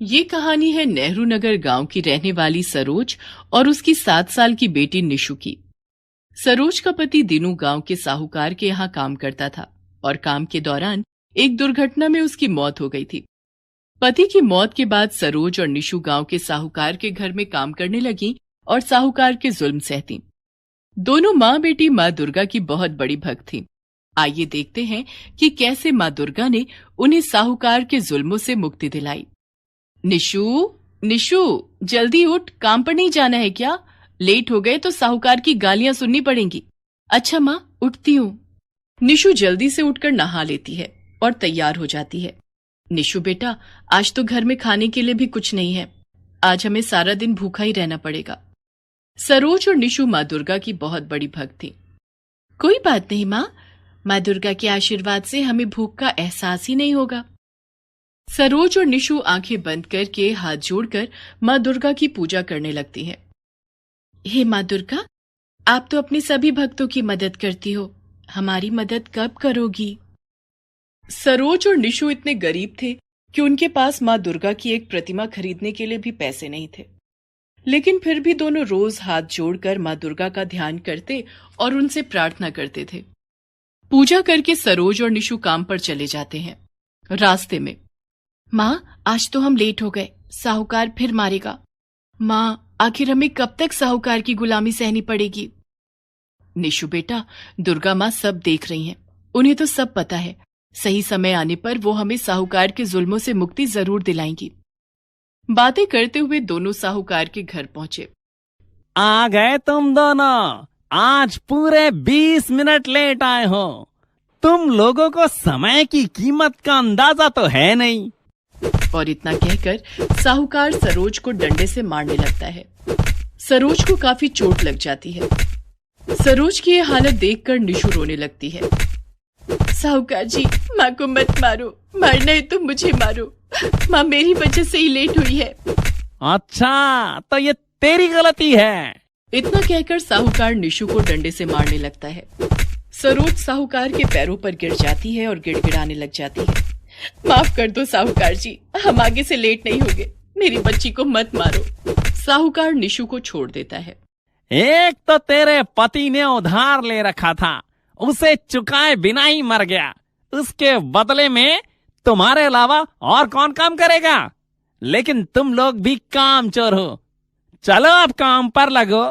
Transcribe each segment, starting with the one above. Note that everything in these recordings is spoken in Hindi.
ये कहानी है नेहरू नगर गांव की रहने वाली सरोज और उसकी 7 साल की बेटी निशु की। सरोज का पति दीनू गांव के साहूकार के यहाँ काम करता था और काम के दौरान एक दुर्घटना में उसकी मौत हो गई थी। पति की मौत के बाद सरोज और निशु गांव के साहूकार के घर में काम करने लगी और साहूकार के जुल्म सहती। दोनों माँ बेटी माँ दुर्गा की बहुत बड़ी भक्त थीं। आइए देखते हैं कि कैसे माँ दुर्गा ने उन्हें साहूकार के जुल्मों से मुक्ति दिलाई। निशु, निशु, जल्दी उठ, काम पर नहीं जाना है क्या? लेट हो गए तो साहूकार की गालियां सुननी पड़ेंगी। अच्छा माँ, उठती हूँ। निशु जल्दी से उठकर नहा लेती है और तैयार हो जाती है। निशु बेटा, आज तो घर में खाने के लिए भी कुछ नहीं है। आज हमें सारा दिन भूखा ही रहना पड़ेगा। सरोज और निशु माँ दुर्गा की बहुत बड़ी भक्त थी। कोई बात नहीं माँ दुर्गा के आशीर्वाद से हमें भूख का एहसास ही नहीं होगा। सरोज और निशु आंखें बंद करके हाथ जोड़कर माँ दुर्गा की पूजा करने लगती है। हे माँ दुर्गा, आप तो अपने सभी भक्तों की मदद करती हो, हमारी मदद कब करोगी? सरोज और निशु इतने गरीब थे कि उनके पास माँ दुर्गा की एक प्रतिमा खरीदने के लिए भी पैसे नहीं थे, लेकिन फिर भी दोनों रोज हाथ जोड़कर माँ दुर्गा का ध्यान करते और उनसे प्रार्थना करते थे। पूजा करके सरोज और निशु काम पर चले जाते हैं। रास्ते में, माँ आज तो हम लेट हो गए, साहूकार फिर मारेगा। माँ आखिर हमें कब तक साहूकार की गुलामी सहनी पड़ेगी? निशु बेटा, दुर्गा माँ सब देख रही हैं, उन्हें तो सब पता है। सही समय आने पर वो हमें साहूकार के जुल्मों से मुक्ति जरूर दिलाएंगी। बातें करते हुए दोनों साहूकार के घर पहुंचे। आ गए तुम दोनों, आज पूरे 20 मिनट लेट आए हो। तुम लोगों को समय की कीमत का अंदाजा तो है नहीं। और इतना कहकर साहूकार सरोज को डंडे से मारने लगता है। सरोज को काफी चोट लग जाती है। सरोज की ये हालत देखकर निशु रोने लगती है। साहूकार जी, माँ को मत मारो, मारना है तो मुझे मारो, माँ मेरी वजह से ही लेट हुई है। अच्छा, तो ये तेरी गलती है। इतना कहकर साहूकार निशु को डंडे से मारने लगता है। सरोज साहूकार के पैरों पर गिर जाती है और गिड़गिड़ाने लग जाती है। माफ कर दो साहूकार जी, हम आगे से लेट नहीं होंगे, मेरी बच्ची को मत मारो। साहूकार निशु को छोड़ देता है। एक तो तेरे पति ने उधार ले रखा था, उसे चुकाए बिना ही मर गया। उसके बदले में तुम्हारे अलावा और कौन काम करेगा? लेकिन तुम लोग भी काम चोर हो। चलो अब काम पर लगो।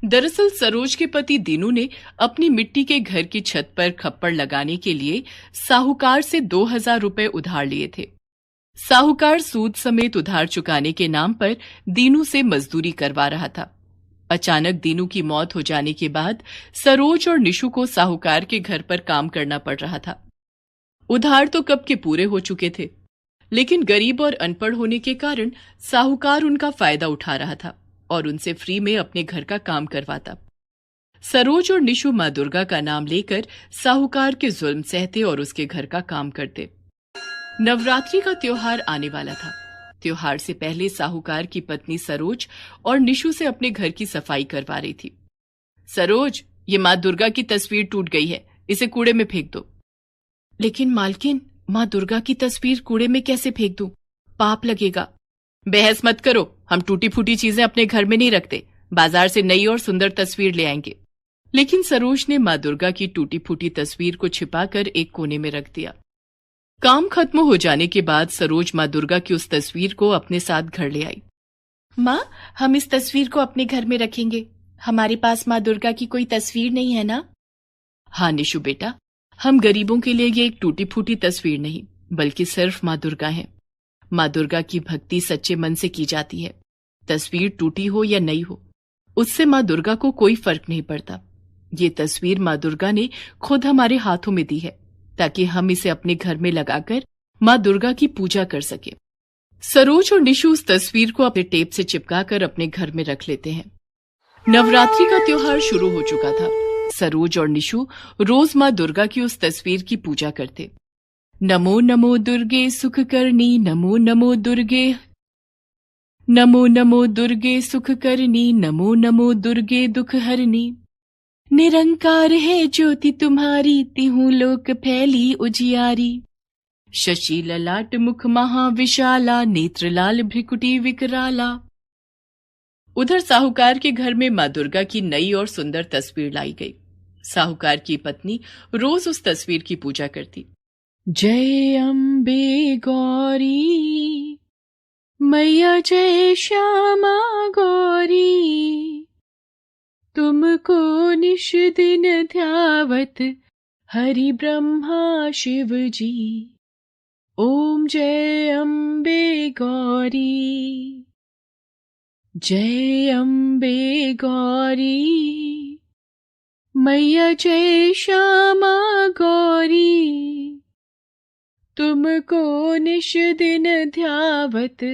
दरअसल सरोज के पति दीनू ने अपनी मिट्टी के घर की छत पर खप्पड़ लगाने के लिए साहूकार से 2000 रुपए उधार लिए थे। साहूकार सूद समेत उधार चुकाने के नाम पर दीनू से मजदूरी करवा रहा था। अचानक दीनू की मौत हो जाने के बाद सरोज और निशु को साहूकार के घर पर काम करना पड़ रहा था। उधार तो कब के पूरे हो चुके थे, लेकिन गरीब और अनपढ़ होने के कारण साहूकार उनका फायदा उठा रहा था और उनसे फ्री में अपने घर का काम करवाता। सरोज और निशु माँ दुर्गा का नाम लेकर साहूकार के जुल्म सहते और उसके घर का काम करते। नवरात्रि का त्योहार आने वाला था। त्योहार से पहले साहूकार की पत्नी सरोज और निशु से अपने घर की सफाई करवा रही थी। सरोज, ये माँ दुर्गा की तस्वीर टूट गई है, इसे कूड़े में फेंक दो। लेकिन मालकिन, माँ दुर्गा की तस्वीर कूड़े में कैसे फेंक दूं? पाप लगेगा। बहस मत करो, हम टूटी फूटी चीजें अपने घर में नहीं रखते, बाजार से नई और सुंदर तस्वीर ले आएंगे। लेकिन सरोज ने माँ दुर्गा की टूटी फूटी तस्वीर को छिपाकर एक कोने में रख दिया। काम खत्म हो जाने के बाद सरोज माँ दुर्गा की उस तस्वीर को अपने साथ घर ले आई। माँ, हम इस तस्वीर को अपने घर में रखेंगे, हमारे पास माँ दुर्गा की कोई तस्वीर नहीं है ना? हाँ निशु बेटा, हम गरीबों के लिए ये एक टूटी फूटी तस्वीर नहीं, बल्कि सिर्फ माँ दुर्गा है। माँ दुर्गा की भक्ति सच्चे मन से की जाती है। तस्वीर टूटी हो या नई हो, उससे माँ दुर्गा को कोई फर्क नहीं पड़ता। ये तस्वीर माँ दुर्गा ने खुद हमारे हाथों में दी है, ताकि हम इसे अपने घर में लगाकर माँ दुर्गा की पूजा कर सके। सरोज और निशु उस तस्वीर को अपने टेप से चिपकाकर अपने घर में रख लेते हैं। नवरात्रि का त्योहार शुरू हो चुका था। सरोज और निशु रोज माँ दुर्गा की उस तस्वीर की पूजा करते। नमो नमो दुर्गे सुख करनी, नमो नमो दुर्गे, नमो नमो दुर्गे सुख करनी, नमो नमो दुर्गे दुख हरनी। निरंकार है ज्योति तुम्हारी, तिहु लोक फैली उजियारी। शशि ललाट मुख महाविशाला, नेत्र लाल भ्रिकुटी विकराला। उधर साहूकार के घर में मां दुर्गा की नई और सुंदर तस्वीर लाई गई। साहूकार की पत्नी रोज उस तस्वीर की पूजा करती। जय अम्बे गौरी मैया, जय श्यामा गौरी, तुमको निश दिन ध्यावत हरि ब्रह्मा शिव जी। ओम जय अम्बे गौरी, जय अम्बे गौरी मैया, जय श्यामा गौरी, तुमको निश दिन ध्यावत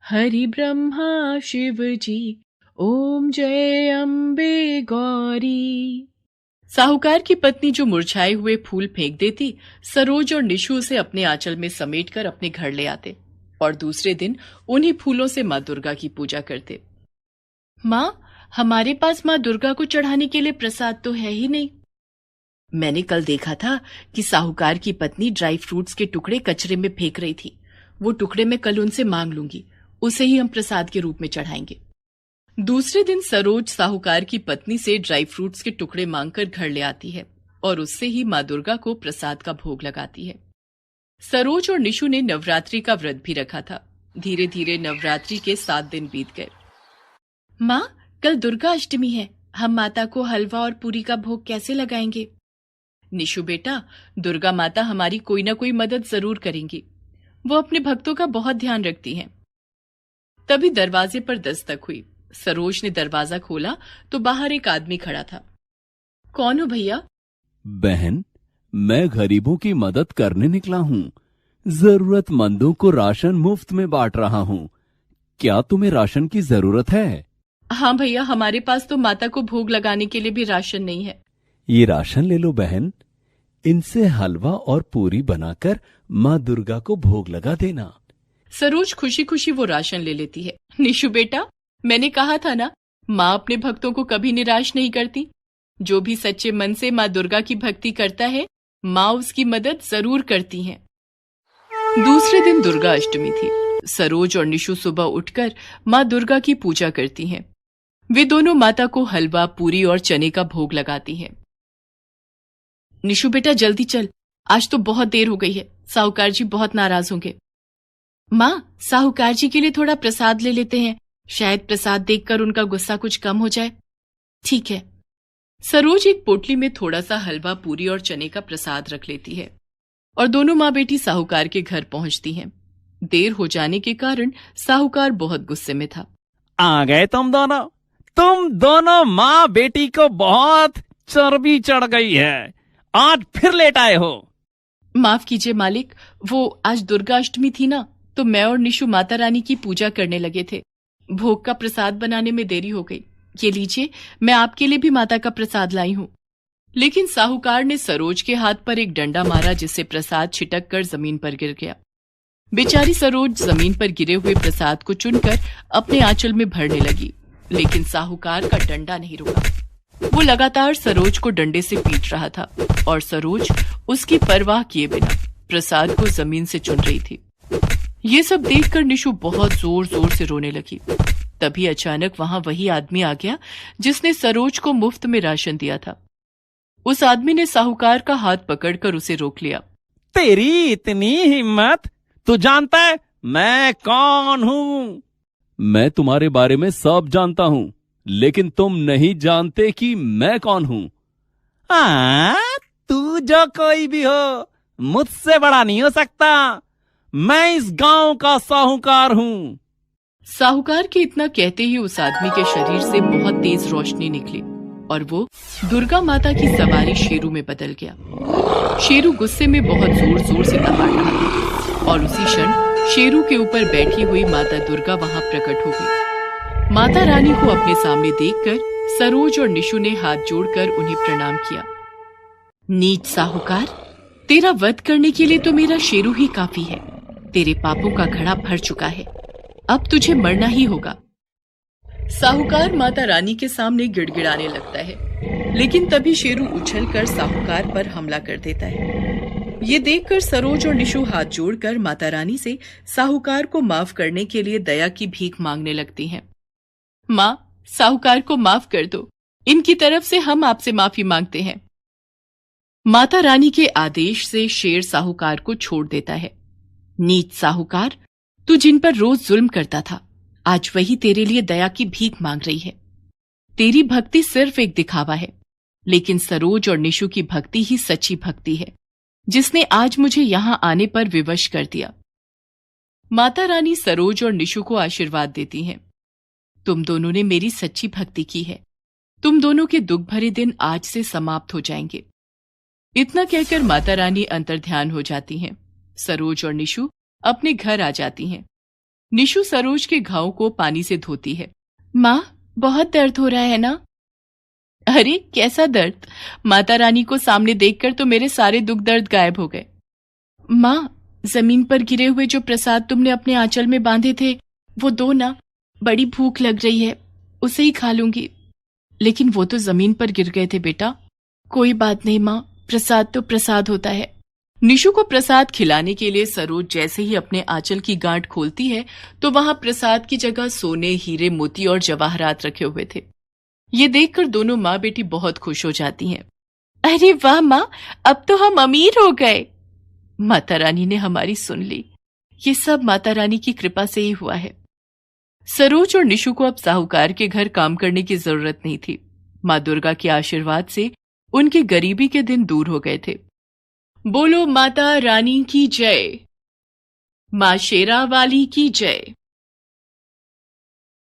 हरि ब्रह्मा शिव जी। ओम जय अम्बे गौरी। साहूकार की पत्नी जो मुरझाए हुए फूल फेंक देती, सरोज और निशु उसे अपने आंचल में समेटकर अपने घर ले आते और दूसरे दिन उन्हीं फूलों से मां दुर्गा की पूजा करते। मां, हमारे पास मां दुर्गा को चढ़ाने के लिए प्रसाद तो है ही नहीं। मैंने कल देखा था कि साहूकार की पत्नी ड्राई फ्रूट्स के टुकड़े कचरे में फेंक रही थी। वो टुकड़े मैं कल उनसे मांग लूंगी, उसे ही हम प्रसाद के रूप में चढ़ाएंगे। दूसरे दिन सरोज साहूकार की पत्नी से ड्राई फ्रूट्स के टुकड़े मांगकर घर ले आती है और उससे ही मां दुर्गा को प्रसाद का भोग लगाती है। सरोज और निशु ने नवरात्रि का व्रत भी रखा था। धीरे धीरे नवरात्रि के 7 दिन बीत गए। मां, कल दुर्गा अष्टमी है, हम माता को हलवा और पूरी का भोग कैसे लगाएंगे? निशु बेटा, दुर्गा माता हमारी कोई ना कोई मदद जरूर करेंगी। वो अपने भक्तों का बहुत ध्यान रखती हैं। तभी दरवाजे पर दस्तक हुई। सरोज ने दरवाजा खोला तो बाहर एक आदमी खड़ा था। कौन हो भैया? बहन, मैं गरीबों की मदद करने निकला हूँ। जरूरतमंदों को राशन मुफ्त में बांट रहा हूँ। क्या तुम्हें राशन की जरूरत है? हाँ भैया, हमारे पास तो माता को भोग लगाने के लिए भी राशन नहीं है। ये राशन ले लो बहन, इनसे हलवा और पूरी बनाकर माँ दुर्गा को भोग लगा देना। सरोज खुशी खुशी वो राशन ले लेती है। निशु बेटा, मैंने कहा था ना, माँ अपने भक्तों को कभी निराश नहीं करती। जो भी सच्चे मन से माँ दुर्गा की भक्ति करता है, माँ उसकी मदद जरूर करती हैं। दूसरे दिन दुर्गा अष्टमी थी। सरोज और निशु सुबह उठकर माँ दुर्गा की पूजा करती हैं। वे दोनों माता को हलवा, पूरी और चने का भोग लगाती हैं। निशु बेटा जल्दी चल, आज तो बहुत देर हो गई है, साहूकार जी बहुत नाराज होंगे। माँ, साहूकार जी के लिए थोड़ा प्रसाद ले लेते हैं, शायद प्रसाद देखकर उनका गुस्सा कुछ कम हो जाए। ठीक है। सरोज एक पोटली में थोड़ा सा हलवा, पूरी और चने का प्रसाद रख लेती है और दोनों माँ बेटी साहूकार के घर पहुंचती हैं। देर हो जाने के कारण साहूकार बहुत गुस्से में था। आ गए तुम दोनों माँ बेटी को बहुत चर्बी चढ़ गई है, आज फिर लेट आए हो। माफ कीजिए मालिक, वो आज दुर्गा अष्टमी थी ना, तो मैं और निशु माता रानी की पूजा करने लगे थे। भोग का प्रसाद बनाने में देरी हो गई। ये लीजिए, मैं आपके लिए भी माता का प्रसाद लाई हूँ। लेकिन साहूकार ने सरोज के हाथ पर एक डंडा मारा, जिससे प्रसाद छिटक कर जमीन पर गिर गया। बेचारी सरोज जमीन पर गिरे हुए प्रसाद को चुनकर अपने आंचल में भरने लगी, लेकिन साहूकार का डंडा नहीं रुका। वो लगातार सरोज को डंडे से पीट रहा था और सरोज उसकी परवाह किए बिना प्रसाद को जमीन से चुन रही थी। ये सब देखकर निशु बहुत जोर जोर से रोने लगी। तभी अचानक वहां वही आदमी आ गया जिसने सरोज को मुफ्त में राशन दिया था। उस आदमी ने साहूकार का हाथ पकड़कर उसे रोक लिया। तेरी इतनी हिम्मत, तू जानता है मैं कौन हूँ? मैं तुम्हारे बारे में सब जानता हूँ, लेकिन तुम नहीं जानते कि मैं कौन हूँ। तू जो कोई भी हो, मुझसे बड़ा नहीं हो सकता। मैं इस गांव का साहूकार हूँ। साहूकार के इतना कहते ही उस आदमी के शरीर से बहुत तेज रोशनी निकली और वो दुर्गा माता की सवारी शेरू में बदल गया। शेरू गुस्से में बहुत जोर जोर से दहाड़ रहा था और उसी क्षण शेरू के ऊपर बैठी हुई माता दुर्गा वहां प्रकट हो गई। माता रानी को अपने सामने देखकर सरोज और निशु ने हाथ जोड़कर उन्हें प्रणाम किया। नीच साहूकार, तेरा वध करने के लिए तो मेरा शेरू ही काफी है। तेरे पापों का घड़ा भर चुका है, अब तुझे मरना ही होगा। साहूकार माता रानी के सामने गिड़गिड़ाने लगता है, लेकिन तभी शेरू उछलकर साहूकार पर हमला कर देता है। ये देखकर सरोज और निशु हाथ जोड़कर माता रानी से साहूकार को माफ करने के लिए दया की भीख मांगने लगती हैं। माँ, साहूकार को माफ कर दो, इनकी तरफ से हम आपसे माफी मांगते हैं। माता रानी के आदेश से शेर साहूकार को छोड़ देता है। नीच साहूकार, तू जिन पर रोज जुल्म करता था, आज वही तेरे लिए दया की भीख मांग रही है। तेरी भक्ति सिर्फ एक दिखावा है, लेकिन सरोज और निशु की भक्ति ही सच्ची भक्ति है, जिसने आज मुझे यहां आने पर विवश कर दिया। माता रानी सरोज और निशु को आशीर्वाद देती हैं। तुम दोनों ने मेरी सच्ची भक्ति की है। तुम दोनों के दुख भरे दिन आज से समाप्त हो जाएंगे। इतना कहकर माता रानी अंतर्ध्यान हो जाती हैं। सरोज और निशु अपने घर आ जाती हैं। निशु सरोज के घाव को पानी से धोती है। माँ, बहुत दर्द हो रहा है ना? अरे कैसा दर्द? माता रानी को सामने देखकर तो मेरे सारे दुख दर्द गायब हो गए। माँ, जमीन पर गिरे हुए जो प्रसाद तुमने अपने आंचल में बांधे थे, वो दो ना। बड़ी भूख लग रही है, उसे ही खा लूंगी। लेकिन वो तो जमीन पर गिर गए थे बेटा। कोई बात नहीं माँ, प्रसाद तो प्रसाद होता है। निशु को प्रसाद खिलाने के लिए सरोज जैसे ही अपने आंचल की गांठ खोलती है तो वहां प्रसाद की जगह सोने, हीरे, मोती और जवाहरात रखे हुए थे। ये देखकर दोनों माँ बेटी बहुत खुश हो जाती हैं। अरे वाह माँ, अब तो हम अमीर हो गए। माता रानी ने हमारी सुन ली। ये सब माता रानी की कृपा से ही हुआ है। सरोज और निशु को अब साहूकार के घर काम करने की जरूरत नहीं थी। माँ दुर्गा के आशीर्वाद से उनके गरीबी के दिन दूर हो गए थे। बोलो माता रानी की जय। माँ शेरा वाली की जय।